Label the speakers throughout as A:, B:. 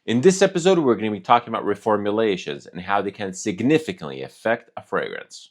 A: In this episode, we're going to be talking about reformulations and how they can significantly affect a fragrance.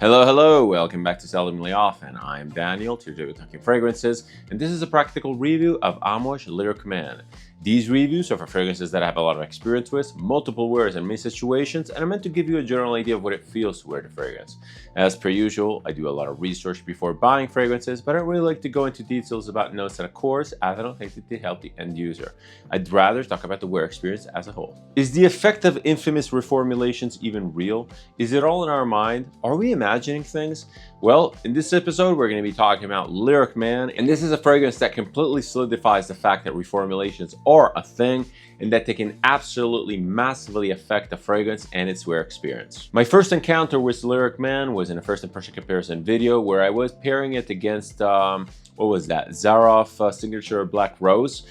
A: Hello, welcome back to Seldomly Often. I'm Daniel, today we're talking fragrances, and this is a practical review of Amouage Lyric Man. These reviews are for fragrances that I have a lot of experience with, multiple wears and many situations, and I'm meant to give you a general idea of what it feels to wear the fragrance. As per usual, I do a lot of research before buying fragrances, but I don't really like to go into details about notes and accords, as I don't think that they help the end user. I'd rather talk about the wear experience as a whole. Is the effect of infamous reformulations even real? Is it all in our mind? Are we imagining things? Well, in this episode, we're going to be talking about Lyric Man, and this is a fragrance that completely solidifies the fact that reformulations are a thing and that they can absolutely massively affect the fragrance and its wear experience. My first encounter with Lyric Man was in a first impression comparison video where I was pairing it against, what was that? Zaroff Signature Black Rose.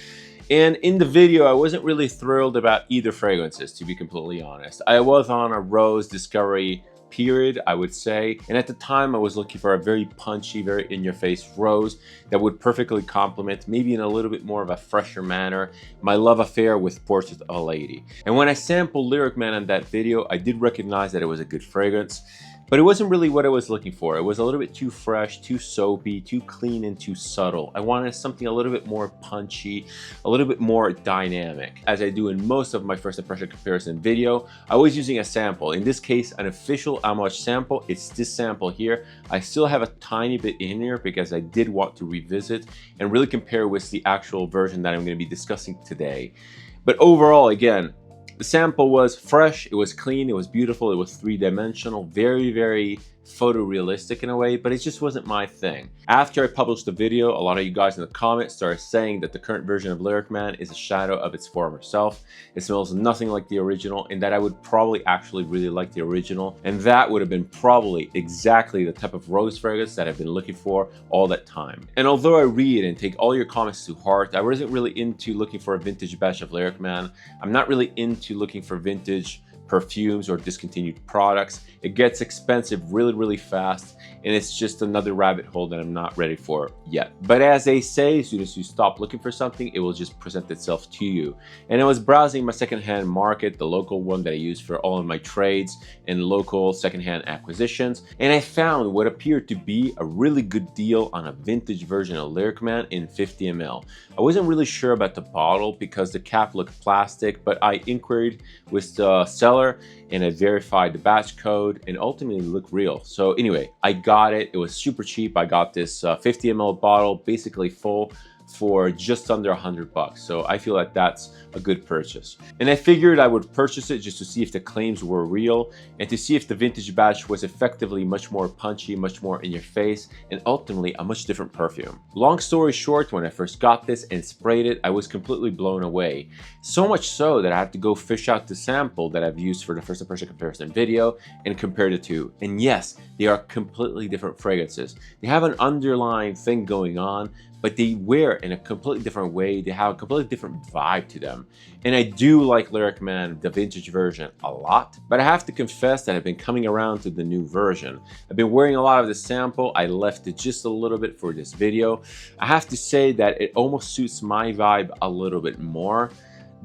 A: And in the video, I wasn't really thrilled about either fragrances, to be completely honest. I was on a rose discovery period, I would say, and at the time I was looking for a very punchy, very in-your-face rose that would perfectly complement, maybe in a little bit more of a fresher manner, my love affair with Portrait of a Lady. And when I sampled Lyric Man in that video, I did recognize that it was a good fragrance, but it wasn't really what I was looking for. It was a little bit too fresh, too soapy, too clean, and too subtle. I wanted something a little bit more punchy, a little bit more dynamic. As I do in most of my first impression comparison video, I was using a sample. In this case, an official Amouage sample. It's this sample here. I still have a tiny bit in here because I did want to revisit and really compare with the actual version that I'm going to be discussing today. But overall, again, the sample was fresh, it was clean, it was beautiful, it was three-dimensional, very photorealistic in a way, but it just wasn't my thing. After I published the video, a lot of you guys in the comments started saying that the current version of Lyric Man is a shadow of its former self. It smells nothing like the original, and that I would probably actually really like the original, and that would have been probably exactly the type of rose fragrance that I've been looking for all that time. And although I read and take all your comments to heart, I wasn't really into looking for a vintage batch of Lyric Man. I'm not really into looking for vintage perfumes or discontinued products. It gets expensive really fast, and it's just another rabbit hole that I'm not ready for yet. But as they say, as soon as you stop looking for something, it will just present itself to you. And I was browsing my secondhand market, the local one that I use for all of my trades and local secondhand acquisitions, and I found what appeared to be a really good deal on a vintage version of Lyric Man in 50 ml. I wasn't really sure about the bottle because the cap looked plastic, but I inquired with the seller and I verified the batch code and ultimately looked real. So anyway, I got it. It was super cheap. I got this 50 ml bottle, basically full, for just under $100. So I feel like that's a good purchase. And I figured I would purchase it just to see if the claims were real and to see if the vintage batch was effectively much more punchy, much more in your face, and ultimately a much different perfume. Long story short, when I first got this and sprayed it, I was completely blown away. So much so that I had to go fish out the sample that I've used for the first impression comparison video and compare the two. And yes, they are completely different fragrances. They have an underlying thing going on, but they wear in a completely different way. They have a completely different vibe to them. And I do like Lyric Man, the vintage version, a lot, but I have to confess that I've been coming around to the new version. I've been wearing a lot of the sample. I left it just a little bit for this video. I have to say that it almost suits my vibe a little bit more.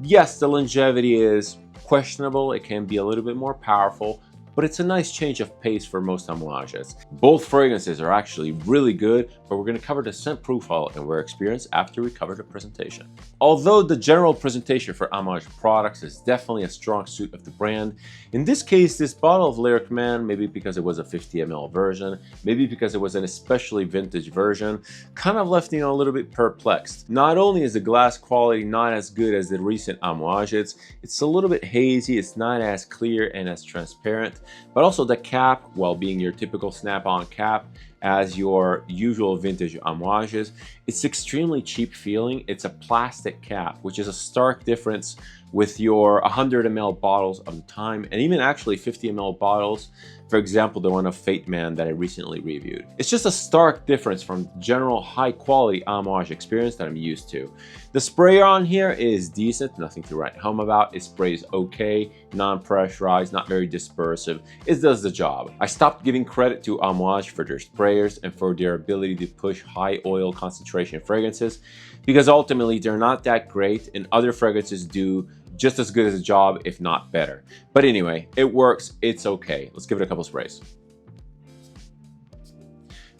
A: Yes, the longevity is questionable. It can be a little bit more powerful, but it's a nice change of pace for most Amouages. Both fragrances are actually really good, but we're going to cover the scent profile and wear experience after we cover the presentation. Although the general presentation for Amouage products is definitely a strong suit of the brand, in this case, this bottle of Lyric Man, maybe because it was a 50 ml version, maybe because it was an especially vintage version, kind of left me a little bit perplexed. Not only is the glass quality not as good as the recent Amouages, it's a little bit hazy, it's not as clear and as transparent, but also the cap, while being your typical snap-on cap as your usual vintage Amouages, it's extremely cheap feeling. It's a plastic cap, which is a stark difference with your 100 ml bottles of the time, and even actually 50 ml bottles For example, the one of Fate Man that I recently reviewed. It's just a stark difference from general high quality Amouage experience that I'm used to. The sprayer on here is decent, nothing to write home about. It sprays okay, non-pressurized, not very dispersive. It does the job. I stopped giving credit to Amouage for their sprayers and for their ability to push high oil concentration fragrances, because ultimately they're not that great and other fragrances do just as good as a job, if not better. But anyway, it works, it's okay. Let's give it a couple sprays.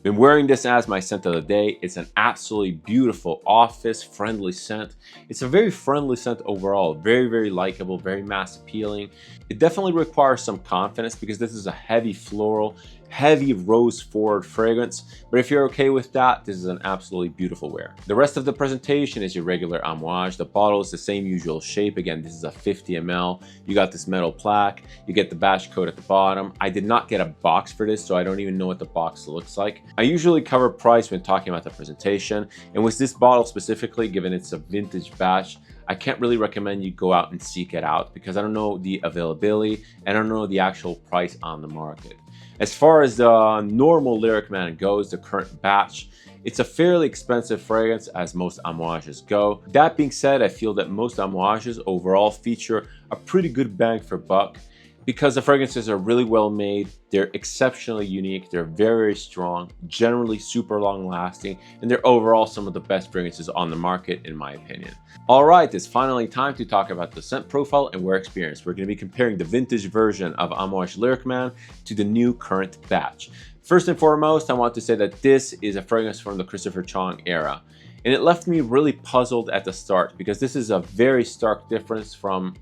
A: Been wearing this as my scent of the day. It's an absolutely beautiful office friendly scent. It's a very friendly scent overall, very likable, very mass appealing. It definitely requires some confidence because this is a heavy floral, heavy rose forward fragrance, but if you're okay with that, this is an absolutely beautiful wear. The rest of the presentation is your regular Amouage. The bottle is the same usual shape. Again, this is a 50 ml. You got this metal plaque, you get the batch code at the bottom. I did not get a box for this, so I don't even know what the box looks like. I usually cover price when talking about the presentation, and with this bottle specifically, given it's a vintage batch, I can't really recommend you go out and seek it out because I don't know the availability and I don't know the actual price on the market. As far as the normal Lyric Man goes, the current batch, it's a fairly expensive fragrance as most Amouages go. That being said, I feel that most Amouages overall feature a pretty good bang for buck because the fragrances are really well made, they're exceptionally unique, they're very strong, generally super long lasting, and they're overall some of the best fragrances on the market in my opinion. Alright, it's finally time to talk about the scent profile and wear experience. We're going to be comparing the vintage version of Amouage Lyric Man to the new current batch. First and foremost, I want to say that this is a fragrance from the Christopher Chong era. And it left me really puzzled at the start because this is a very stark difference from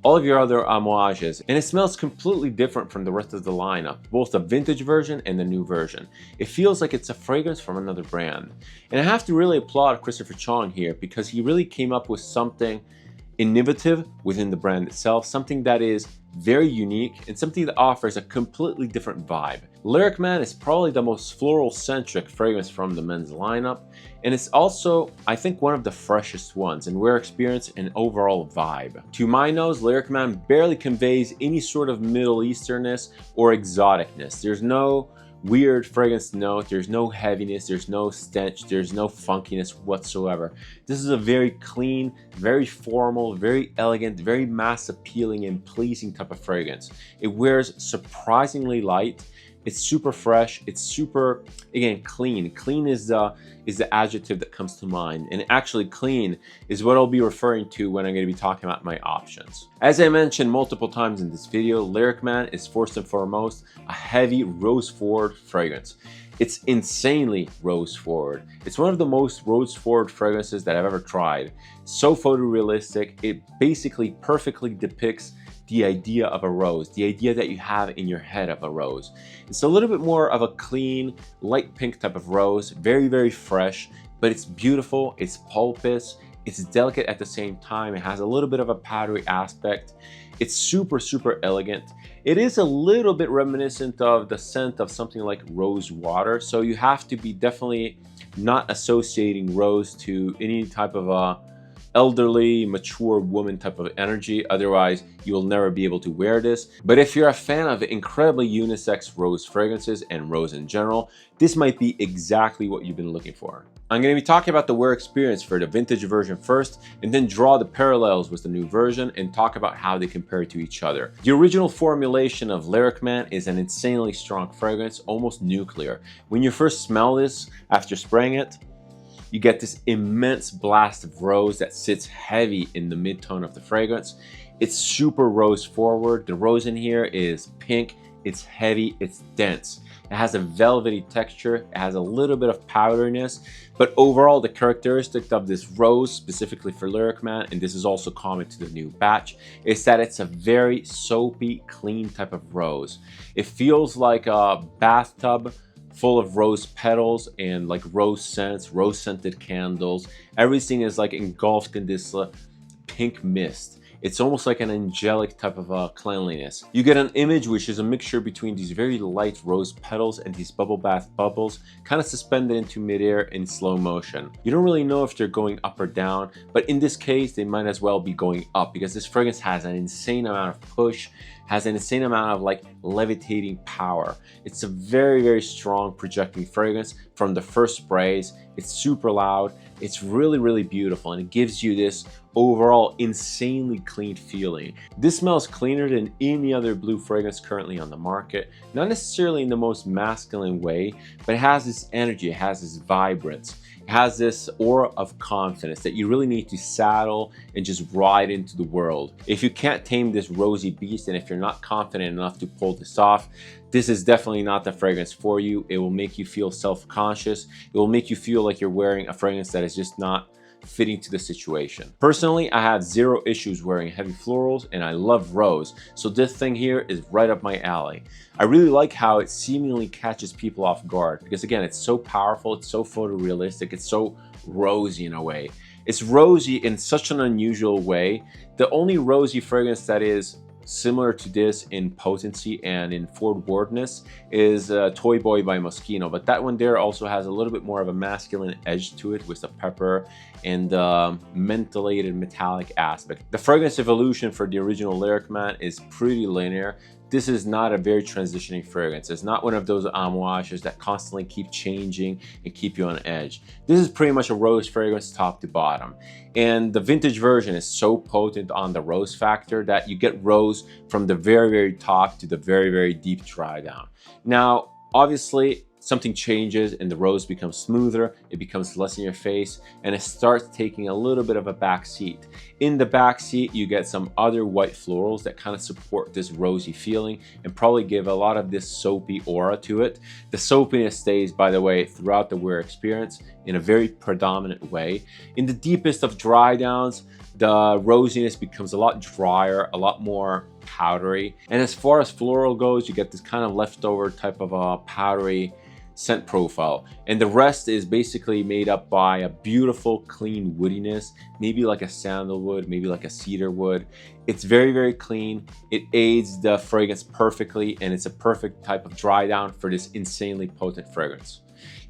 A: all of your other Amouages, and it smells completely different from the rest of the lineup, both the vintage version and the new version. It feels like it's a fragrance from another brand. And I have to really applaud Christopher Chong here because he really came up with something innovative within the brand itself, something that is very unique and something that offers a completely different vibe. Lyric Man is probably the most floral-centric fragrance from the men's lineup, and it's also, I think, one of the freshest ones in wear experience and overall vibe. To my nose, Lyric Man barely conveys any sort of Middle Easternness or exoticness. There's no weird fragrance note, there's no heaviness, there's no stench, there's no funkiness whatsoever. This is a very clean, very formal, very elegant, very mass appealing and pleasing type of fragrance. It wears surprisingly light. It's super fresh. It's super, again, clean. Clean is the adjective that comes to mind. And actually clean is what I'll be referring to when I'm going to be talking about my options. As I mentioned multiple times in this video, Lyric Man is first and foremost a heavy rose forward fragrance. It's insanely rose forward. It's one of the most rose forward fragrances that I've ever tried. So photorealistic, it basically perfectly depicts the idea of a rose, the idea that you have in your head of a rose. It's a little bit more of a clean, light pink type of rose, very fresh, but it's beautiful, it's pulpous, it's delicate at the same time, it has a little bit of a powdery aspect. It's super elegant. It is a little bit reminiscent of the scent of something like rose water, so you have to be definitely not associating rose to any type of a elderly, mature woman type of energy, otherwise you will never be able to wear this. But if you're a fan of incredibly unisex rose fragrances and rose in general, this might be exactly what you've been looking for. I'm going to be talking about the wear experience for the vintage version first, and then draw the parallels with the new version and talk about how they compare to each other. The original formulation of Lyric Man is an insanely strong fragrance, almost nuclear. When you first smell this after spraying it, you get this immense blast of rose that sits heavy in the mid-tone of the fragrance. It's super rose forward. The rose in here is pink, it's heavy, it's dense. It has a velvety texture, it has a little bit of powderiness, but overall the characteristic of this rose, specifically for Lyric Man, and this is also common to the new batch, is that it's a very soapy, clean type of rose. It feels like a bathtub full of rose petals and like rose scents, rose scented candles. Everything is like engulfed in this pink mist. It's almost like an angelic type of cleanliness. You get an image which is a mixture between these very light rose petals and these bubble bath bubbles, kind of suspended into midair in slow motion. You don't really know if they're going up or down, but in this case, they might as well be going up because this fragrance has an insane amount of push, has an insane amount of like levitating power. It's a very, very strong projecting fragrance from the first sprays. It's super loud. It's really, really beautiful, and it gives you this overall insanely clean feeling. This smells cleaner than any other blue fragrance currently on the market. Not necessarily in the most masculine way, but it has this energy, it has this vibrance. It has this aura of confidence that you really need to saddle and just ride into the world. If you can't tame this rosy beast, and if you're not confident enough to pull this off, this is definitely not the fragrance for you. It will make you feel self-conscious. It will make you feel like you're wearing a fragrance that is just not fitting to the situation. Personally, I have zero issues wearing heavy florals, and I love rose, so this thing here is right up my alley. I really like how it seemingly catches people off guard, because again, it's so powerful, it's so photorealistic, it's so rosy in a way. It's rosy in such an unusual way. The only rosy fragrance that is similar to this in potency and in forwardness is Toy Boy by Moschino, but that one there also has a little bit more of a masculine edge to it with the pepper and the mentholated metallic aspect. The fragrance evolution for the original Lyric Man is pretty linear. This is not a very transitioning fragrance. It's not one of those amouages that constantly keep changing and keep you on edge. This is pretty much a rose fragrance top to bottom. And the vintage version is so potent on the rose factor that you get rose from the very, very top to the very, very deep dry down. Now, obviously, something changes and the rose becomes smoother, it becomes less in your face, and it starts taking a little bit of a back seat. In the back seat, you get some other white florals that kind of support this rosy feeling and probably give a lot of this soapy aura to it. The soapiness stays, by the way, throughout the wear experience in a very predominant way. In the deepest of dry downs, the rosiness becomes a lot drier, a lot more powdery. And as far as floral goes, you get this kind of leftover type of a powdery scent profile, and the rest is basically made up by a beautiful clean woodiness, maybe like a sandalwood, maybe like a cedar wood. It's very, very clean. It aids the fragrance perfectly, and it's a perfect type of dry down for this insanely potent fragrance.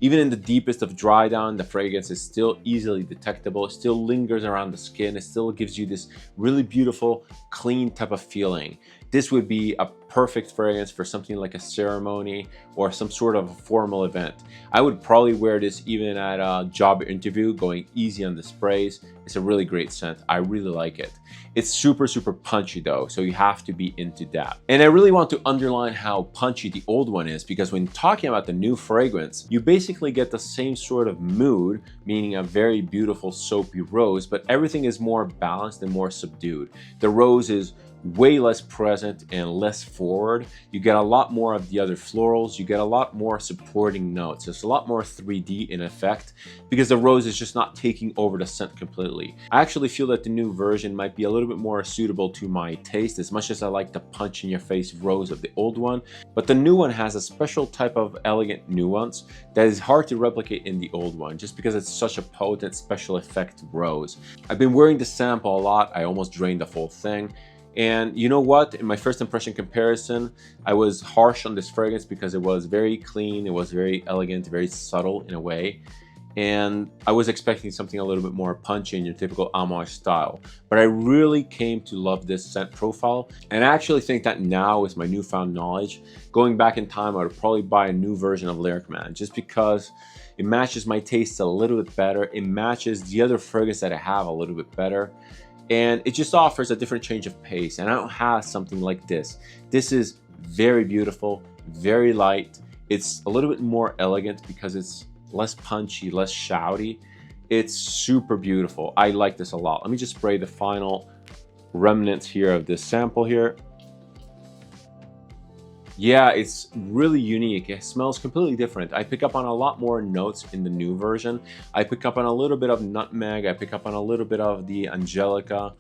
A: Even in the deepest of dry down, the fragrance is still easily detectable. It still lingers around the skin. It still gives you this really beautiful, clean type of feeling. This would be a perfect fragrance for something like a ceremony or some sort of a formal event. I would probably wear this even at a job interview, going easy on the sprays. It's a really great scent. I really like it. It's super, super punchy though, so you have to be into that. And I really want to underline how punchy the old one is, because when talking about the new fragrance, you basically get the same sort of mood, meaning a very beautiful soapy rose, but everything is more balanced and more subdued. The rose is way less present and less forward. You get a lot more of the other florals. You get a lot more supporting notes. It's a lot more 3D in effect because the rose is just not taking over the scent completely. I actually feel that the new version might be a little bit more suitable to my taste, as much as I like the punch in your face rose of the old one. But the new one has a special type of elegant nuance that is hard to replicate in the old one, just because it's such a potent special effect rose. I've been wearing the sample a lot. I almost drained the whole thing. And you know what? In my first impression comparison, I was harsh on this fragrance because it was very clean, it was very elegant, very subtle in a way. And I was expecting something a little bit more punchy in your typical Amouage style. But I really came to love this scent profile. And I actually think that now, with my newfound knowledge, going back in time, I would probably buy a new version of Lyric Man, just because it matches my taste a little bit better. It matches the other fragrance that I have a little bit better. And it just offers a different change of pace, and I don't have something like this. This is very beautiful, very light. It's a little bit more elegant because it's less punchy, less shouty. It's super beautiful. I like this a lot. Let me just spray the final remnants here of this sample here. Yeah, it's really unique. It smells completely different. I pick up on a lot more notes in the new version. I pick up on a little bit of nutmeg. I pick up on a little bit of the angelica.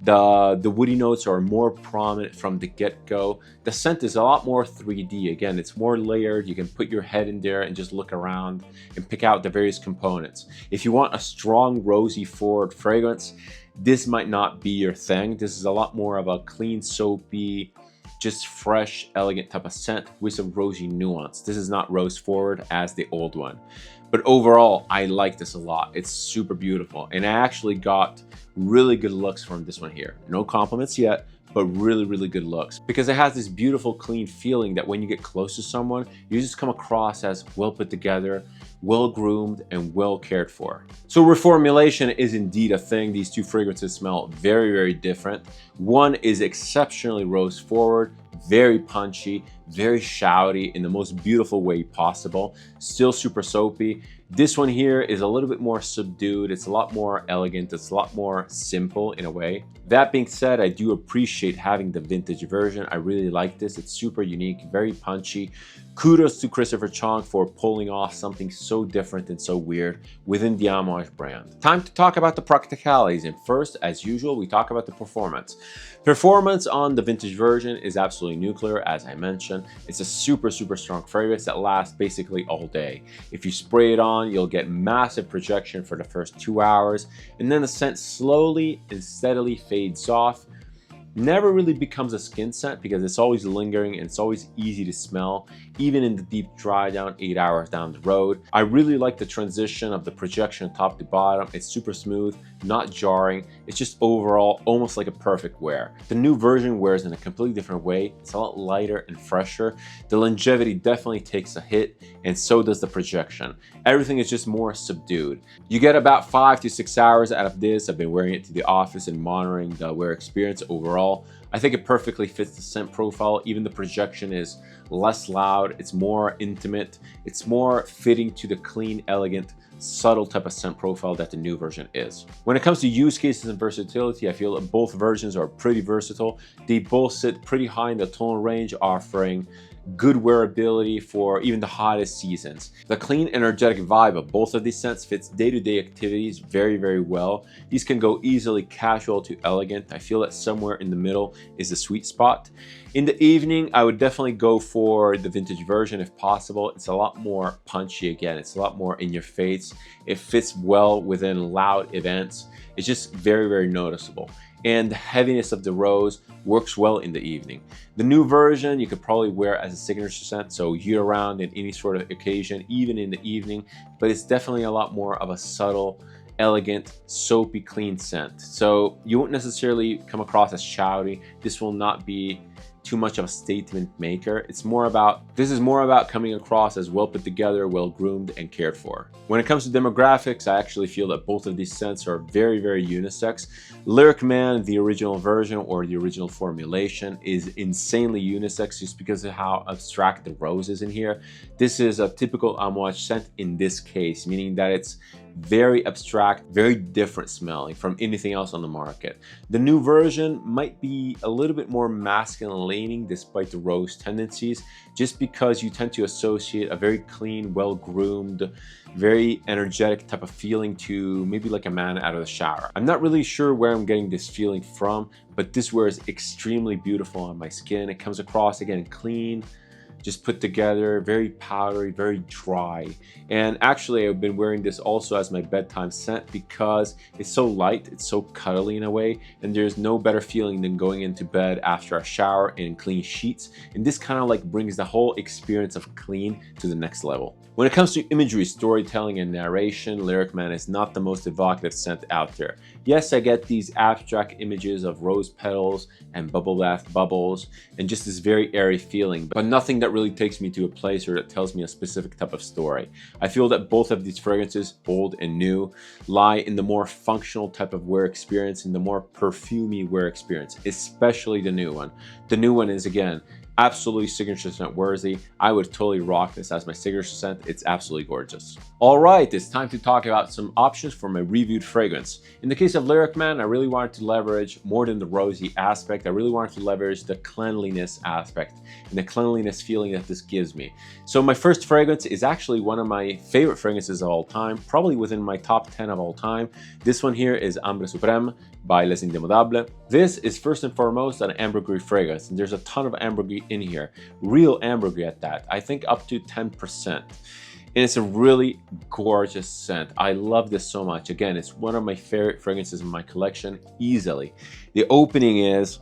A: The woody notes are more prominent from the get-go. The scent is a lot more 3D. Again, it's more layered. You can put your head in there and just look around and pick out the various components. If you want a strong, rosy forward fragrance, this might not be your thing. This is a lot more of a clean, soapy, just fresh, elegant type of scent with some rosy nuance. This is not rose forward as the old one. But overall, I like this a lot. It's super beautiful. And I actually got really good looks from this one here. No compliments yet, but really, really good looks, because it has this beautiful, clean feeling that when you get close to someone, you just come across as well put together, well groomed, and well cared for. So reformulation is indeed a thing. These two fragrances smell very, very different. One is exceptionally rose forward, very punchy, very shouty in the most beautiful way possible, still super soapy. This one here is a little bit more subdued. It's a lot more elegant. It's a lot more simple in a way. That being said, I do appreciate having the vintage version. I really like this. It's super unique, very punchy. Kudos to Christopher Chong for pulling off something so different and so weird within the Amouage brand. Time to talk about the practicalities, and first, as usual, we talk about the performance. Performance on the vintage version is absolutely nuclear, as I mentioned. It's a super, super strong fragrance that lasts basically all day. If you spray it on, you'll get massive projection for the first 2 hours, and then the scent slowly and steadily fades off. Never really becomes a skin scent because it's always lingering and it's always easy to smell, even in the deep dry down 8 hours down the road. I really like the transition of the projection top to bottom. It's super smooth, not jarring. It's just overall almost like a perfect wear. The new version wears in a completely different way. It's a lot lighter and fresher. The longevity definitely takes a hit, and so does the projection. Everything is just more subdued. You get about 5 to 6 hours out of this. I've been wearing it to the office and monitoring the wear experience overall. I think it perfectly fits the scent profile. Even the projection is less loud, it's more intimate, it's more fitting to the clean, elegant, subtle type of scent profile that the new version is. When it comes to use cases and versatility, I feel that both versions are pretty versatile. They both sit pretty high in the tonal range, offering good wearability for even the hottest seasons. The clean, energetic vibe of both of these scents fits day-to-day activities very, very well. These can go easily casual to elegant. I feel that somewhere in the middle is the sweet spot. In the evening, I would definitely go for the vintage version if possible. It's a lot more punchy again. It's a lot more in your face. It fits well within loud events. It's just very, very noticeable. And the heaviness of the rose works well in the evening. The new version you could probably wear as a signature scent, so year-round in any sort of occasion, even in the evening, but it's definitely a lot more of a subtle, elegant, soapy, clean scent. So you won't necessarily come across as shouty. This will not be too much of a statement maker. This is more about coming across as well put together, well groomed, and cared for. When it comes to demographics, I actually feel that both of these scents are very, very unisex. Lyric Man, the original version or the original formulation, is insanely unisex just because of how abstract the rose is in here. This is a typical Amouage scent in this case, meaning that it's very abstract, very different smelling from anything else on the market. The new version might be a little bit more masculine leaning despite the rose tendencies, just because you tend to associate a very clean, well-groomed, very energetic type of feeling to maybe like a man out of the shower. I'm not really sure where I'm getting this feeling from, but this wears extremely beautiful on my skin. It comes across again clean, just put together, very powdery, very dry. And actually, I've been wearing this also as my bedtime scent because it's so light, it's so cuddly in a way, and there's no better feeling than going into bed after a shower and clean sheets. And this kind of like brings the whole experience of clean to the next level. When it comes to imagery, storytelling, and narration, Lyric Man is not the most evocative scent out there. Yes, I get these abstract images of rose petals and bubble bath bubbles and just this very airy feeling, but nothing that really takes me to a place or that tells me a specific type of story. I feel that both of these fragrances, old and new, lie in the more functional type of wear experience and the more perfumey wear experience, especially the new one. The new one is, again, absolutely signature scent worthy. I would totally rock this as my signature scent. It's absolutely gorgeous. All right, it's time to talk about some options for my reviewed fragrance. In the case of Lyric Man, I really wanted to leverage more than the rosy aspect. I really wanted to leverage the cleanliness aspect and the cleanliness feeling that this gives me. So my first fragrance is actually one of my favorite fragrances of all time, probably within my top 10 of all time. This one here is Ambre Supreme by Les Indemodables. This is first and foremost an ambergris fragrance, and there's a ton of ambergris in here, real ambergris at that. I think up to 10%. And it's a really gorgeous scent. I love this so much. Again, it's one of my favorite fragrances in my collection, easily. The opening is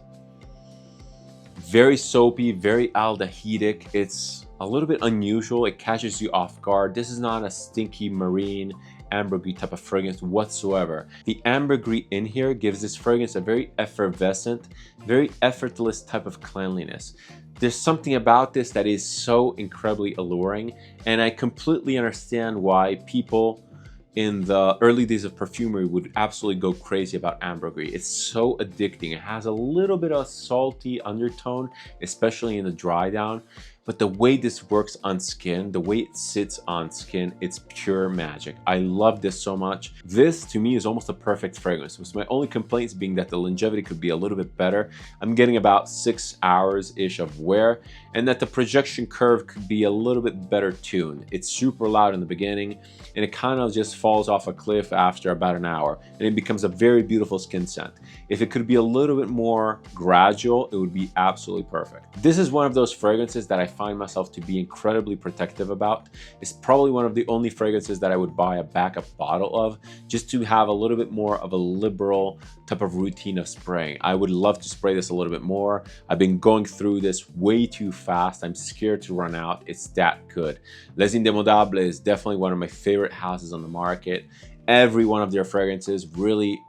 A: very soapy, very aldehydic. It's a little bit unusual. It catches you off guard. This is not a stinky marine ambergris type of fragrance whatsoever. The ambergris in here gives this fragrance a very effervescent, very effortless type of cleanliness. There's something about this that is so incredibly alluring, and I completely understand why people in the early days of perfumery would absolutely go crazy about ambergris. It's so addicting. It has a little bit of salty undertone, especially in the dry down. But the way this works on skin, the way it sits on skin, it's pure magic. I love this so much. This to me is almost a perfect fragrance. With my only complaints being that the longevity could be a little bit better. I'm getting about 6 hours-ish of wear, and that the projection curve could be a little bit better tuned. It's super loud in the beginning, and it kind of just falls off a cliff after about an hour, and it becomes a very beautiful skin scent. If it could be a little bit more gradual, it would be absolutely perfect. This is one of those fragrances that I find myself to be incredibly protective about. It's probably one of the only fragrances that I would buy a backup bottle of, just to have a little bit more of a liberal type of routine of spraying. I would love to spray this a little bit more. I've been going through this way too fast. I'm scared to run out. It's that good. Les Indemodables is definitely one of my favorite houses on the market. Every one of their fragrances really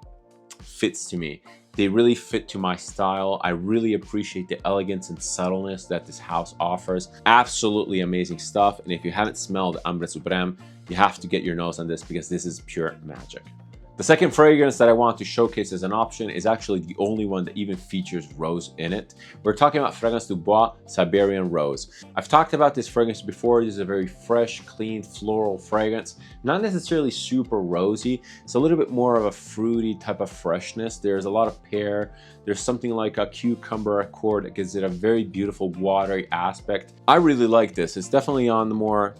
A: fits to me. They really fit to my style. I really appreciate the elegance and subtleness that this house offers. Absolutely amazing stuff. And if you haven't smelled Ambre Supreme, you have to get your nose on this because this is pure magic. The second fragrance that I want to showcase as an option is actually the only one that even features rose in it. We're talking about Fragrance du Bois Siberian Rose. I've talked about this fragrance before. This is a very fresh, clean, floral fragrance. Not necessarily super rosy. It's a little bit more of a fruity type of freshness. There's a lot of pear. There's something like a cucumber accord that gives it a very beautiful watery aspect. I really like this. It's definitely on the more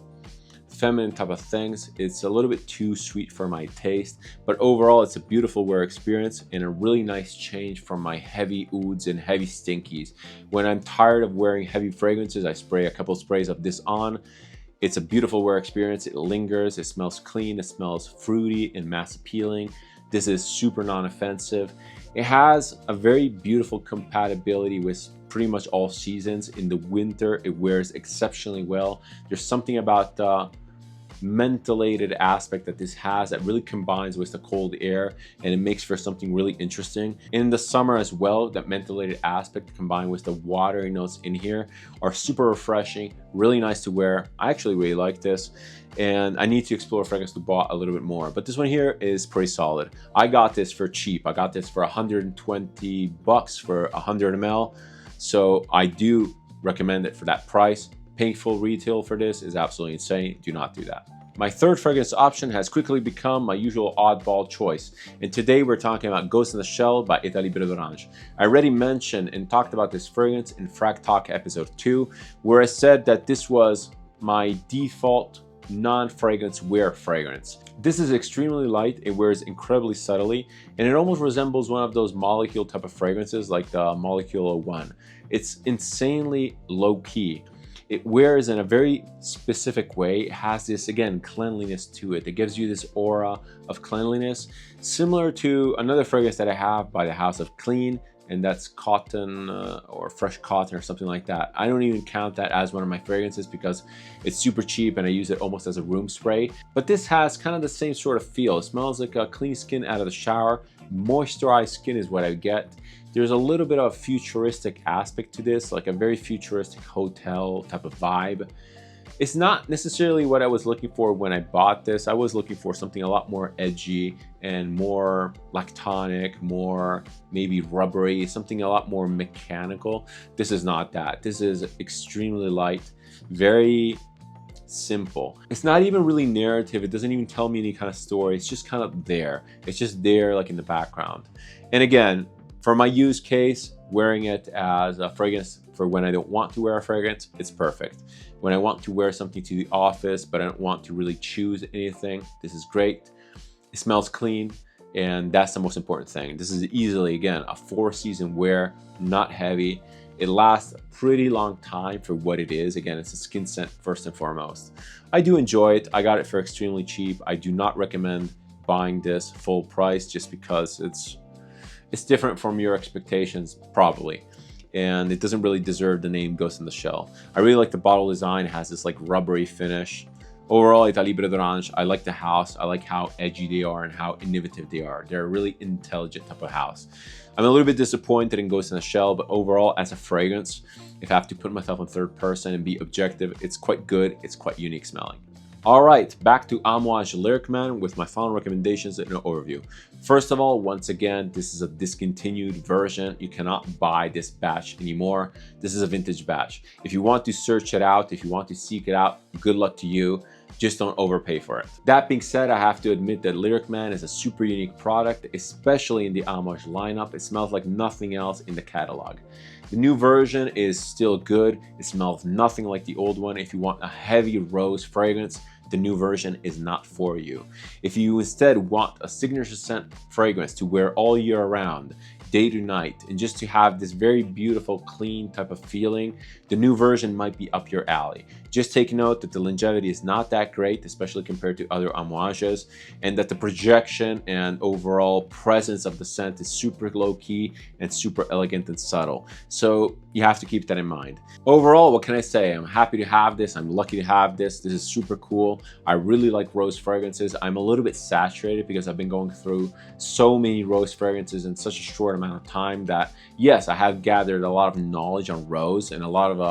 A: feminine type of things. It's a little bit too sweet for my taste, but overall it's a beautiful wear experience and a really nice change from my heavy ouds and heavy stinkies. When I'm tired of wearing heavy fragrances, I spray a couple sprays of this on. It's a beautiful wear experience. It lingers, it smells clean, it smells fruity and mass appealing. This is super non-offensive. It has a very beautiful compatibility with pretty much all seasons. In the winter, it wears exceptionally well. There's something about the mentholated aspect that this has that really combines with the cold air, and it makes for something really interesting. In the summer as well, that mentholated aspect combined with the watery notes in here are super refreshing, really nice to wear. I actually really like this, and I need to explore Fragrance du Bois a little bit more, but this one here is pretty solid. I got this for cheap. I got this for 120 bucks for 100 ml, so I do recommend it for that price. Paying full retail for this is absolutely insane. Do not do that. My third fragrance option has quickly become my usual oddball choice, and today we're talking about Ghost in the Shell by Etat Libre d'Orange. I already mentioned and talked about this fragrance in Frag Talk episode 2, where I said that this was my default non-fragrance wear fragrance. This is extremely light, it wears incredibly subtly, and it almost resembles one of those molecule type of fragrances like the Molecule 01. It's insanely low-key. It wears in a very specific way. It has this, again, cleanliness to it. It gives you this aura of cleanliness, similar to another fragrance that I have by the House of Clean, and that's cotton or fresh cotton or something like that. I don't even count that as one of my fragrances because it's super cheap and I use it almost as a room spray. But this has kind of the same sort of feel. It smells like a clean skin out of the shower. Moisturized skin is what I get. There's a little bit of a futuristic aspect to this, like a very futuristic hotel type of vibe. It's not necessarily what I was looking for when I bought this. I was looking for something a lot more edgy and more lactonic, more maybe rubbery, something a lot more mechanical. This is not that. This is extremely light, very simple. It's not even really narrative. It doesn't even tell me any kind of story. It's just kind of there. It's just there like in the background. And again, for my use case, wearing it as a fragrance for when I don't want to wear a fragrance, it's perfect. When I want to wear something to the office, but I don't want to really choose anything, this is great. It smells clean, and that's the most important thing. This is easily, again, a 4-season wear, not heavy. It lasts a pretty long time for what it is. Again, it's a skin scent first and foremost. I do enjoy it. I got it for extremely cheap. I do not recommend buying this full price just because it's different from your expectations, probably. And it doesn't really deserve the name Ghost in the Shell. I really like the bottle design. It has this like rubbery finish. Overall, Etat Libre d'Orange, I like the house. I like how edgy they are and how innovative they are. They're a really intelligent type of house. I'm a little bit disappointed in Ghost in the Shell, but overall, as a fragrance, if I have to put myself in third person and be objective, it's quite good. It's quite unique smelling. All right, back to Amouage Lyric Man with my final recommendations and an overview. First of all, once again, this is a discontinued version. You cannot buy this batch anymore. This is a vintage batch. If you want to search it out, if you want to seek it out, good luck to you. Just don't overpay for it. That being said, I have to admit that Lyric Man is a super unique product, especially in the Amouage lineup. It smells like nothing else in the catalog. The new version is still good. It smells nothing like the old one. If you want a heavy rose fragrance, the new version is not for you. If you instead want a signature scent fragrance to wear all year round, day to night, and just to have this very beautiful, clean type of feeling, the new version might be up your alley. Just take note that the longevity is not that great, especially compared to other Amouages, and that the projection and overall presence of the scent is super low-key and super elegant and subtle. So you have to keep that in mind. Overall, what can I say? I'm happy to have this. I'm lucky to have this. This is super cool. I really like rose fragrances. I'm a little bit saturated because I've been going through so many rose fragrances in such a short amount of time that, yes, I have gathered a lot of knowledge on rose and a lot of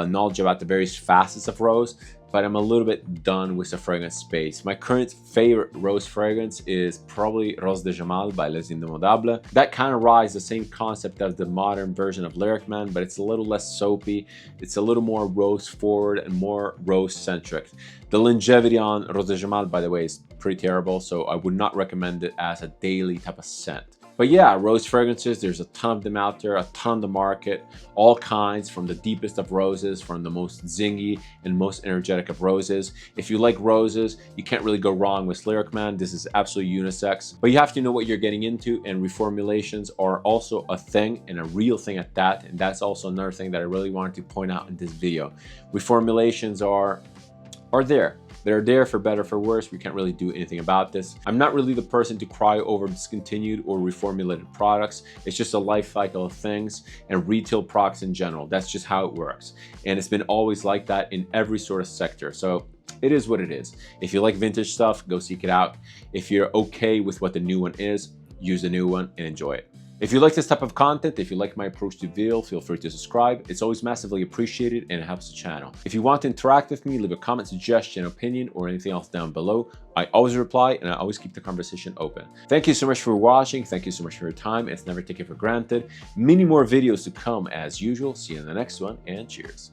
A: knowledge about the various facets of rose, but I'm a little bit done with the fragrance space. My current favorite rose fragrance is probably Rose de Jamal by Les Indemodables. That kind of rides the same concept as the modern version of Lyric Man, but it's a little less soapy. It's a little more rose forward and more rose centric. The longevity on Rose de Jamal, by the way, is pretty terrible, so I would not recommend it as a daily type of scent. But yeah, rose fragrances, there's a ton of them out there, a ton on the market, all kinds, from the deepest of roses, from the most zingy and most energetic of roses. If you like roses, you can't really go wrong with Lyric Man. This is absolutely unisex, but you have to know what you're getting into, and reformulations are also a thing, and a real thing at that. And that's also another thing that I really wanted to point out in this video. Reformulations are there. They're there for better, for worse. We can't really do anything about this. I'm not really the person to cry over discontinued or reformulated products. It's just a life cycle of things and retail products in general. That's just how it works. And it's been always like that in every sort of sector. So it is what it is. If you like vintage stuff, go seek it out. If you're okay with what the new one is, use the new one and enjoy it. If you like this type of content, if you like my approach to video, feel free to subscribe. It's always massively appreciated and it helps the channel. If you want to interact with me, leave a comment, suggestion, opinion, or anything else down below. I always reply and I always keep the conversation open. Thank you so much for watching. Thank you so much for your time. It's never taken for granted. Many more videos to come as usual. See you in the next one and cheers.